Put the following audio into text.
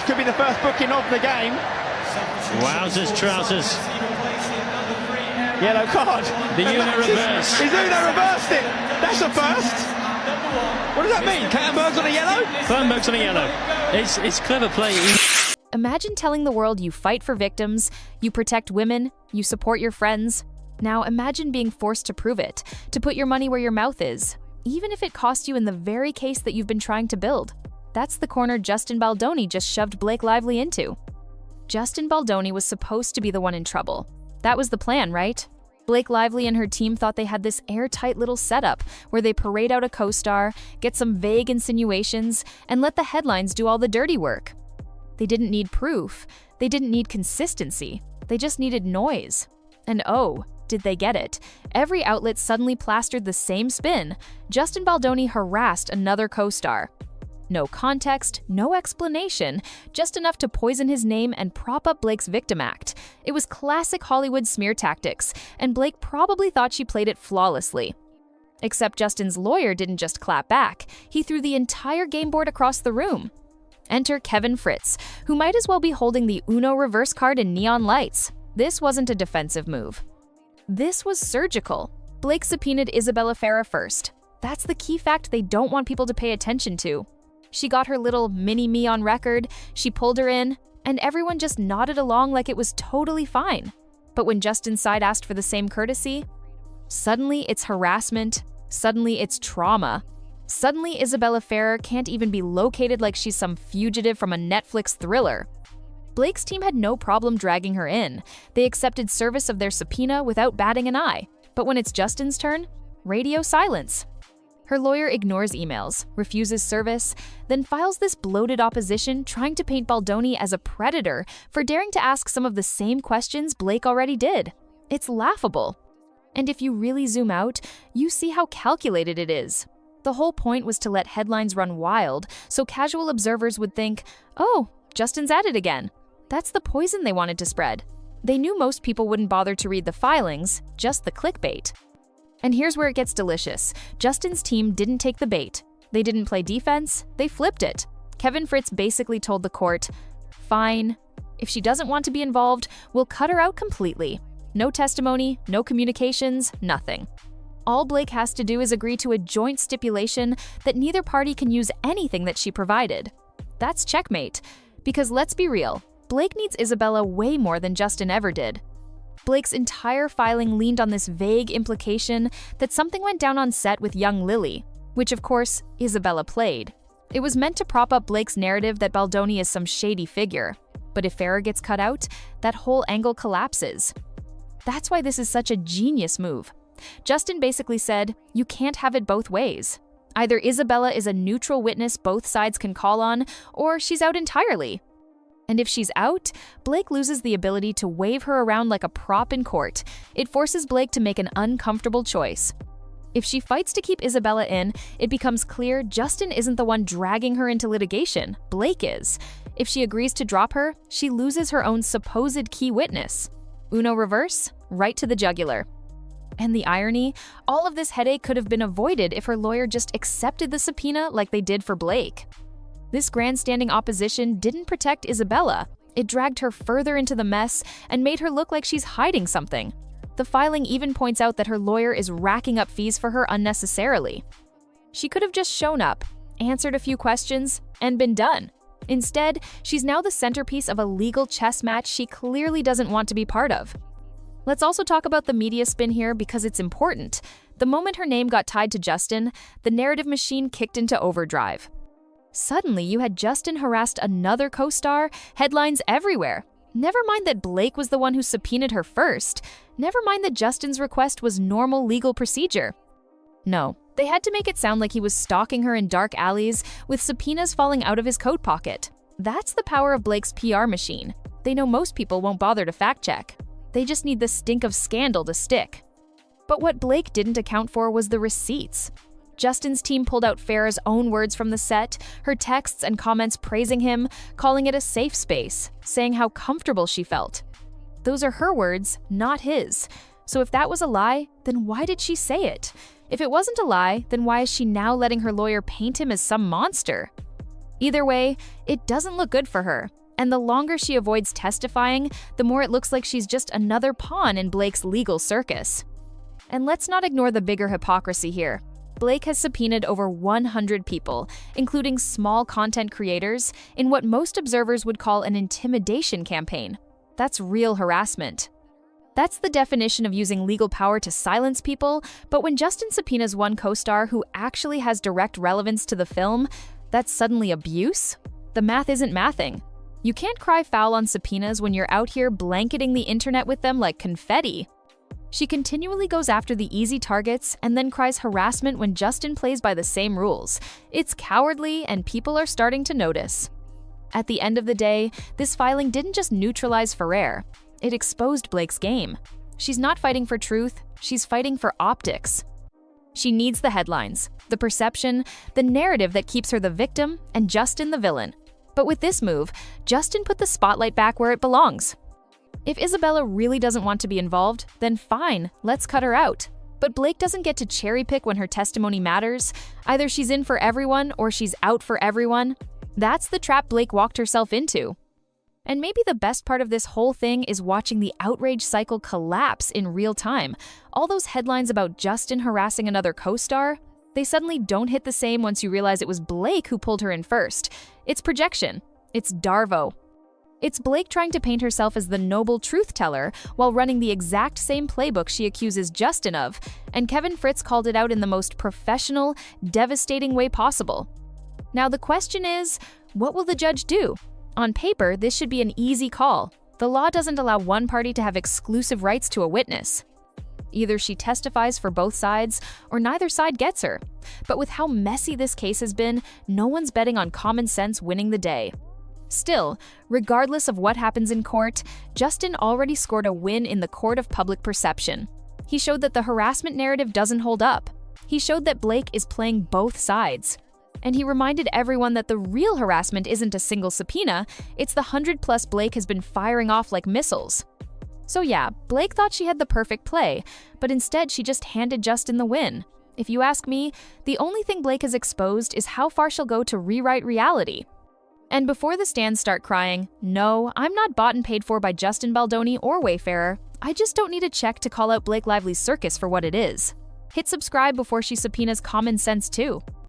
Could be the first booking of the game. Wowzers, trousers. Yellow card. The Uno reverse. His Uno reversed it. That's a first. What does that mean? Kattenberg's on a yellow? Fernberg's on a yellow. It's clever play. Imagine telling the world you fight for victims, you protect women, you support your friends. Now imagine being forced to prove it, to put your money where your mouth is, even if it cost you in the very case that you've been trying to build. That's the corner Justin Baldoni just shoved Blake Lively into. Justin Baldoni was supposed to be the one in trouble. That was the plan, right? Blake Lively and her team thought they had this airtight little setup where they parade out a co-star, get some vague insinuations, and let the headlines do all the dirty work. They didn't need proof. They didn't need consistency. They just needed noise. And oh, did they get it? Every outlet suddenly plastered the same spin. Justin Baldoni harassed another co-star. No context, no explanation, just enough to poison his name and prop up Blake's victim act. It was classic Hollywood smear tactics, and Blake probably thought she played it flawlessly. Except Justin's lawyer didn't just clap back, he threw the entire game board across the room. Enter Kevin Fritz, who might as well be holding the Uno reverse card in neon lights. This wasn't a defensive move. This was surgical. Blake subpoenaed Isabela Ferrer first. That's the key fact they don't want people to pay attention to. She got her little mini-me on record, she pulled her in, and everyone just nodded along like it was totally fine. But when Justin's side asked for the same courtesy, suddenly it's harassment, suddenly it's trauma. Suddenly Isabela Ferrer can't even be located like she's some fugitive from a Netflix thriller. Blake's team had no problem dragging her in. They accepted service of their subpoena without batting an eye. But when it's Justin's turn, radio silence. Her lawyer ignores emails, refuses service, then files this bloated opposition trying to paint Baldoni as a predator for daring to ask some of the same questions Blake already did. It's laughable. And if you really zoom out, you see how calculated it is. The whole point was to let headlines run wild so casual observers would think, oh, Justin's at it again. That's the poison they wanted to spread. They knew most people wouldn't bother to read the filings, just the clickbait. And here's where it gets delicious. Justin's team didn't take the bait. They didn't play defense, they flipped it. Kevin Fritz basically told the court, fine, if she doesn't want to be involved, we'll cut her out completely. No testimony, no communications, nothing. All Blake has to do is agree to a joint stipulation that neither party can use anything that she provided. That's checkmate. Because let's be real, Blake needs Isabela way more than Justin ever did. Blake's entire filing leaned on this vague implication that something went down on set with young Lily, which of course, Isabela played. It was meant to prop up Blake's narrative that Baldoni is some shady figure. But if Ferrer gets cut out, that whole angle collapses. That's why this is such a genius move. Justin basically said, you can't have it both ways. Either Isabela is a neutral witness both sides can call on, or she's out entirely. And if she's out, Blake loses the ability to wave her around like a prop in court. It forces Blake to make an uncomfortable choice. If she fights to keep Isabela in, it becomes clear Justin isn't the one dragging her into litigation, Blake is. If she agrees to drop her, she loses her own supposed key witness. Uno reverse, right to the jugular. And the irony, all of this headache could have been avoided if her lawyer just accepted the subpoena like they did for Blake. This grandstanding opposition didn't protect Isabela. It dragged her further into the mess and made her look like she's hiding something. The filing even points out that her lawyer is racking up fees for her unnecessarily. She could have just shown up, answered a few questions, and been done. Instead, she's now the centerpiece of a legal chess match she clearly doesn't want to be part of. Let's also talk about the media spin here because it's important. The moment her name got tied to Justin, the narrative machine kicked into overdrive. Suddenly, you had Justin harassed another co-star, headlines everywhere. Never mind that Blake was the one who subpoenaed her first. Never mind that Justin's request was normal legal procedure. No, they had to make it sound like he was stalking her in dark alleys with subpoenas falling out of his coat pocket. That's the power of Blake's PR machine. They know most people won't bother to fact-check. They just need the stink of scandal to stick. But what Blake didn't account for was the receipts. Justin's team pulled out Ferrer's own words from the set, her texts and comments praising him, calling it a safe space, saying how comfortable she felt. Those are her words, not his. So if that was a lie, then why did she say it? If it wasn't a lie, then why is she now letting her lawyer paint him as some monster? Either way, it doesn't look good for her, and the longer she avoids testifying, the more it looks like she's just another pawn in Blake's legal circus. And let's not ignore the bigger hypocrisy here. Blake has subpoenaed over 100 people, including small content creators, in what most observers would call an intimidation campaign. That's real harassment. That's the definition of using legal power to silence people, but when Justin subpoenas one co-star who actually has direct relevance to the film, that's suddenly abuse? The math isn't mathing. You can't cry foul on subpoenas when you're out here blanketing the internet with them like confetti. She continually goes after the easy targets and then cries harassment when Justin plays by the same rules. It's cowardly, and people are starting to notice. At the end of the day, this filing didn't just neutralize Ferrer. It exposed Blake's game. She's not fighting for truth, she's fighting for optics. She needs the headlines, the perception, the narrative that keeps her the victim and Justin the villain. But with this move, Justin put the spotlight back where it belongs. If Isabela really doesn't want to be involved, then fine, let's cut her out. But Blake doesn't get to cherry-pick when her testimony matters. Either she's in for everyone or she's out for everyone. That's the trap Blake walked herself into. And maybe the best part of this whole thing is watching the outrage cycle collapse in real time. All those headlines about Justin harassing another co-star, they suddenly don't hit the same once you realize it was Blake who pulled her in first. It's projection. It's Darvo. It's Blake trying to paint herself as the noble truth teller while running the exact same playbook she accuses Justin of, and Kevin Fritz called it out in the most professional, devastating way possible. Now the question is, what will the judge do? On paper, this should be an easy call. The law doesn't allow one party to have exclusive rights to a witness. Either she testifies for both sides, or neither side gets her. But with how messy this case has been, no one's betting on common sense winning the day. Still, regardless of what happens in court, Justin already scored a win in the court of public perception. He showed that the harassment narrative doesn't hold up. He showed that Blake is playing both sides. And he reminded everyone that the real harassment isn't a single subpoena, it's the 100+ Blake has been firing off like missiles. So yeah, Blake thought she had the perfect play, but instead she just handed Justin the win. If you ask me, the only thing Blake has exposed is how far she'll go to rewrite reality. And before the stands start crying, no, I'm not bought and paid for by Justin Baldoni or Wayfarer. I just don't need a check to call out Blake Lively's circus for what it is. Hit subscribe before she subpoenas common sense too.